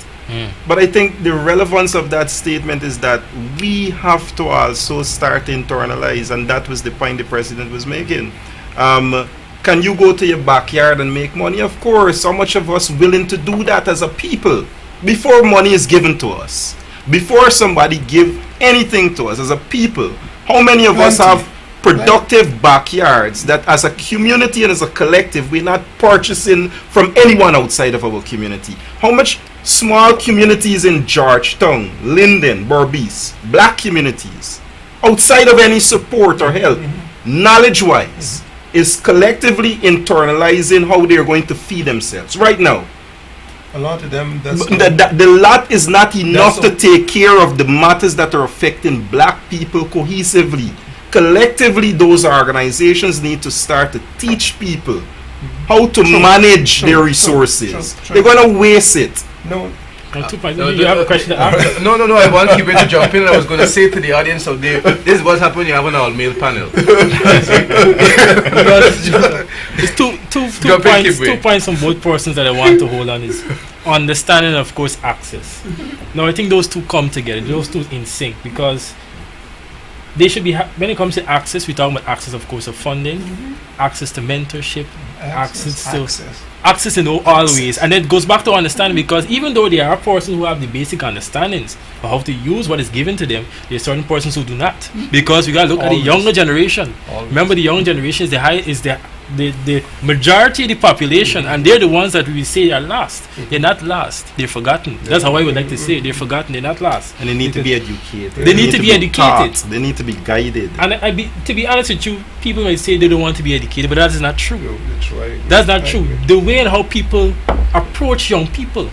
But I think the relevance of that statement is that we have to also start to internalize, and that was the point the president was making. Can you go to your backyard and make money? Of course. How much of us willing to do that as a people before money is given to us? Before somebody give anything to us as a people, how many of us have productive backyards that as a community and as a collective, we're not purchasing from anyone outside of our community. How much small communities in Georgetown, Linden, Berbice, black communities, outside of any support or help, knowledge-wise, is collectively internalizing how they're going to feed themselves right now. A lot of them, that's The lot is not enough to take care of the matters that are affecting black people cohesively. Collectively, those organizations need to start to teach people how to manage their resources. They're going to waste it. no. And 2 points. You have a question to ask? No, I want Kibwe to jump in. I was going to say to the audience, so this is what's happening. You have an all-male panel. It's two points from both persons that I want to hold on is understanding and of course access. Now I think those two come together, those two in sync, because they should be when it comes to access, we talk about access of course of funding, access to mentorship, access in all ways, and it goes back to understanding, because even though there are persons who have the basic understandings of how to use what is given to them, there are certain persons who do not, because we got to look at the younger generation. Remember, the younger generation is the majority of the population, and they're the ones that we say are last. They're not last, they're forgotten. That's how I would like to say it. They're forgotten, they're not last, and they need to be educated. They need to be educated. Taught. They need to be guided. And to be honest with you, people might say they don't want to be educated, but that is not true. That's right. That's not true. The way and how people approach young people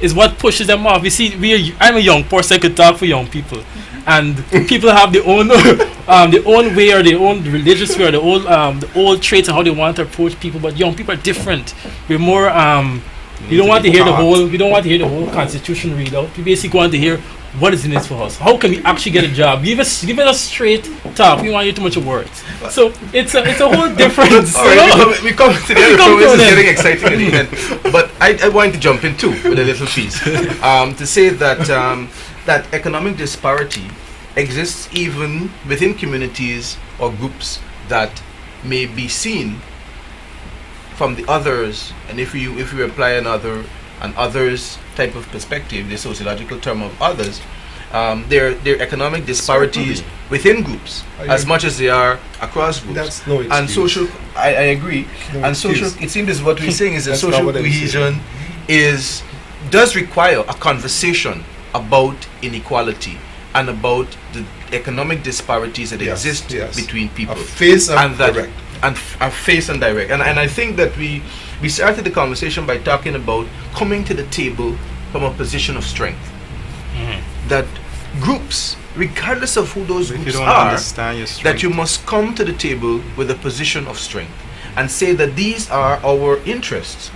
is what pushes them off. You see, I'm a young person, I could talk for young people, and people have their own their own way, or their own religious way, or the old traits and how they want to approach people. But young people are different. We're more you don't want to hear the whole constitution read out. You basically want to hear what is in this for us. How can we actually get a job? Give us a straight talk. We want to hear too much of words. So it's a whole difference. We come to the end. This is getting exciting at the end. But I want to jump in too with a little piece to say that that economic disparity exists even within communities or groups that may be seen from the others, and if you apply an others type of perspective, the sociological term of others, there are economic disparities within groups as much as they are across groups. That's no excuse. And social, I agree. No and excuse. social, it seems what we're saying is that That's social not what I'm cohesion does require a conversation about inequality and about the economic disparities that exist between people. Face and direct. Face and direct. And I think that we started the conversation by talking about coming to the table from a position of strength. That groups, regardless of who those groups are, that you must come to the table with a position of strength and say that these are our interests,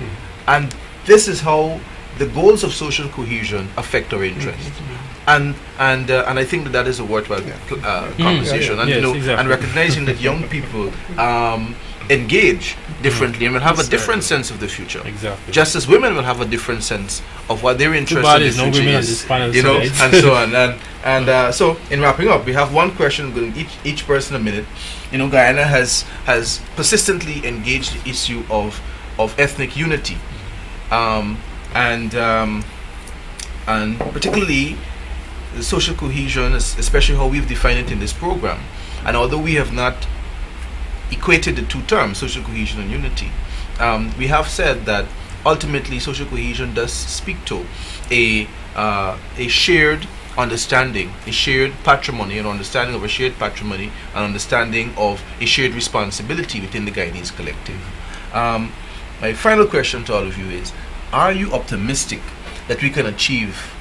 and this is how the goals of social cohesion affect our interests. And I think that is a worthwhile conversation, and and recognizing that young people engage differently and will have a different sense of the future. Exactly. Just as women will have a different sense of what their interest in the future is, and so on. And so in wrapping up, we have one question, going each person a minute. Guyana has persistently engaged the issue of ethnic unity, and particularly the social cohesion, especially how we've defined it in this program. And although we have not equated the two terms, social cohesion and unity, we have said that ultimately social cohesion does speak to a shared understanding, a shared patrimony, an understanding of a shared patrimony, an understanding of a shared responsibility within the Guyanese collective. My final question to all of you is, are you optimistic that we can achieve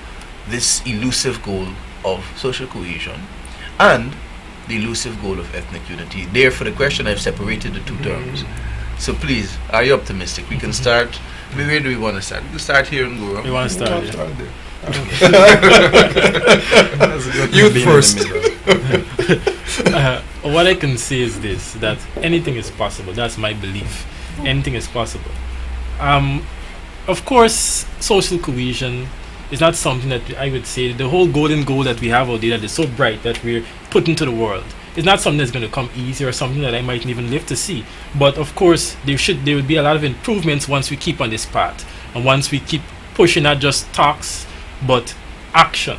this elusive goal of social cohesion and the elusive goal of ethnic unity? There, for the question, I've separated the two terms. So please, are you optimistic? We can start. Where do we want to start? We can start here in Guru. We want to start there. Youth first. What I can say is this, that anything is possible. That's my belief. Anything is possible. Of course, social cohesion is not something that I would say the whole golden goal that we have out there that is so bright that we're put into the world. It's not something that's going to come easy or something that I might even live to see. But of course, there will be a lot of improvements once we keep on this path, and once we keep pushing not just talks but action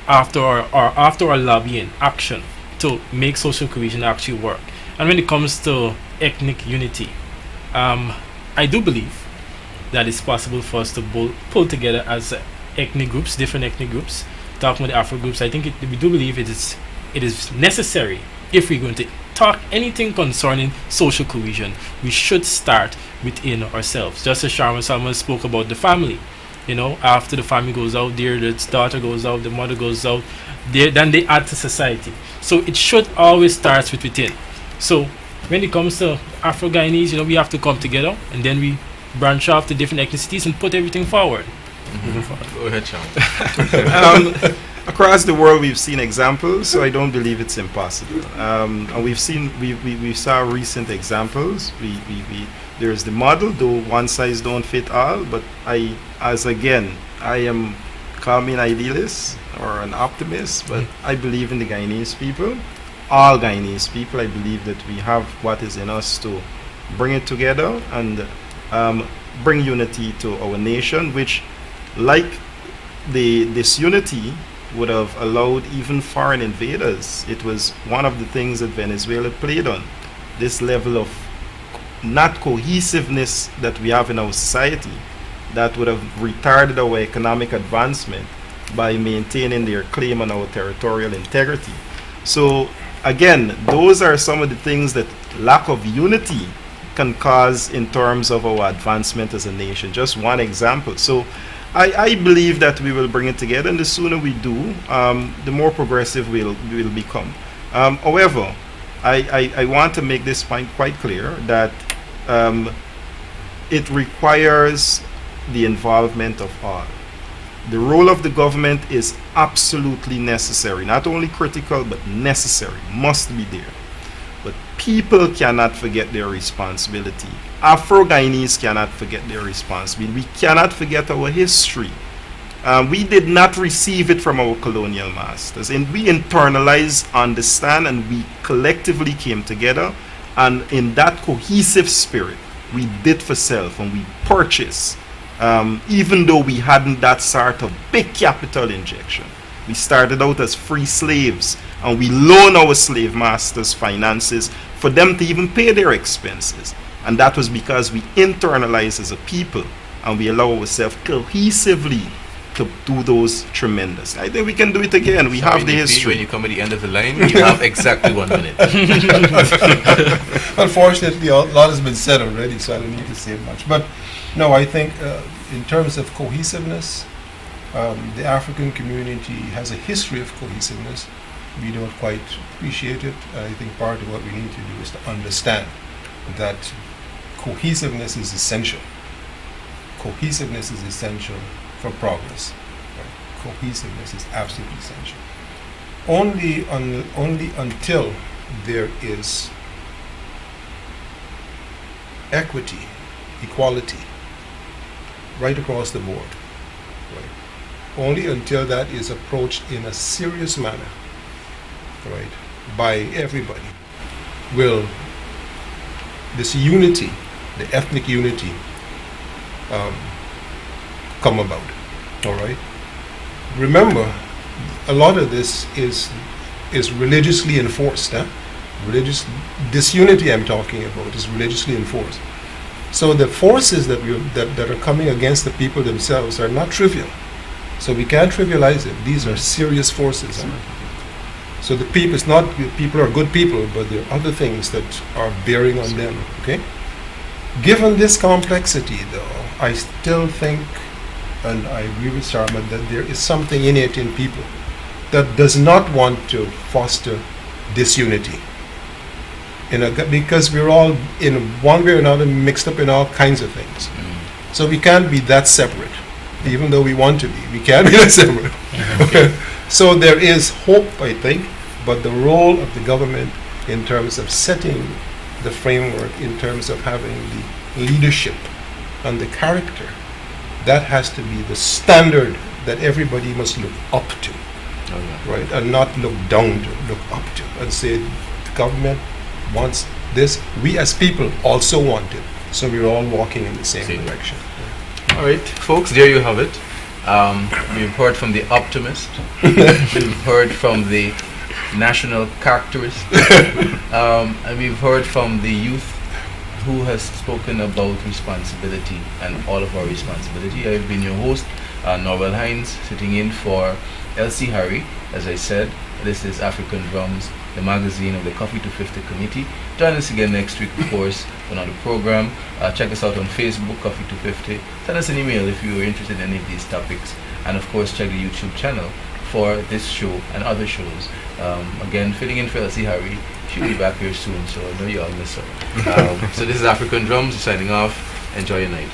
after our lobbying, action to make social cohesion actually work. And when it comes to ethnic unity, I do believe that it's possible for us to pull together as ethnic groups, different ethnic groups, talking with the Afro groups. I think we do believe it is necessary. If we're going to talk anything concerning social cohesion, we should start within ourselves. Just as Sharma spoke about the family, after the family goes out there, the daughter goes out, the mother goes out, then they add to society. So it should always start with within. So when it comes to Afro-Guyanese, we have to come together, and then we branch off to different ethnicities and put everything forward. Go ahead, Sean. Across the world, we've seen examples, so I don't believe it's impossible. And we saw recent examples. There's the model, though one size don't fit all. But I am call me an idealist or an optimist, but I believe in the Guyanese people, all Guyanese people. I believe that we have what is in us to bring it together and bring unity to our nation, which, like this unity would have allowed even foreign invaders. It was one of the things that Venezuela played on, this level of not cohesiveness that we have in our society that would have retarded our economic advancement by maintaining their claim on our territorial integrity. So again, those are some of the things that lack of unity can cause in terms of our advancement as a nation. Just one example. So I believe that we will bring it together, and the sooner we do, the more progressive we'll become. However, I want to make this point quite clear that it requires the involvement of all. The role of the government is absolutely necessary, not only critical but necessary, must be there. But people cannot forget their responsibility. Afro-Guyanese cannot forget their responsibility. We cannot forget our history. We did not receive it from our colonial masters, and we internalized, understand, and we collectively came together, and in that cohesive spirit, we did for self and we purchased, even though we hadn't that sort of big capital injection. We started out as free slaves, and we loaned our slave masters finances for them to even pay their expenses. And that was because we internalized as a people, and we allow ourselves cohesively to do those tremendous. I think we can do it again. We have the history. When you come at the end of the line, you have exactly 1 minute. Unfortunately, a lot has been said already, so I don't need to say much. But no, I think in terms of cohesiveness, the African community has a history of cohesiveness. We don't quite appreciate it. I think part of what we need to do is to understand that cohesiveness is essential. Cohesiveness is essential for progress. Right? Cohesiveness is absolutely essential. Only until there is equity, equality, right across the board. Right? Only until that is approached in a serious manner, right, by everybody, will this unity, the ethnic unity, come about. All right. Remember, a lot of this is religiously enforced. Religious disunity I'm talking about is religiously enforced. So the forces that are coming against the people themselves are not trivial. So we can't trivialize it. These are serious forces. So the people, it's not people are good people, but there are other things that are bearing on them. Okay. Given this complexity, though, I still think, and I agree with Sharma, that there is something innate in people that does not want to foster disunity. Because we're all, in one way or another, mixed up in all kinds of things. So we can't be that separate, even though we want to be. We can't be that separate. Okay. So there is hope, I think, but the role of the government in terms of setting the framework, in terms of having the leadership and the character, that has to be the standard that everybody must look up to, right? And not look down to, look up to, and say the government wants this. We as people also want it, so we're all walking in the same direction. All right, folks, there you have it. We've heard from the optimist. We've heard from the national characterist. And we've heard from the youth who has spoken about responsibility and all of our responsibility. I've been your host, Norwell Hinds, sitting in for LC Harry. As I said, this is African Drums, the magazine of the Cufy250 committee. Join us again next week, of course, for another program. Check us out on Facebook, Cufy250. Send us an email if you are interested in any of these topics. And of course, check the YouTube channel for this show and other shows. Again, filling in for LC Harry. She'll be back here soon, so I know you all miss her. So this is African Drums signing off. Enjoy your night.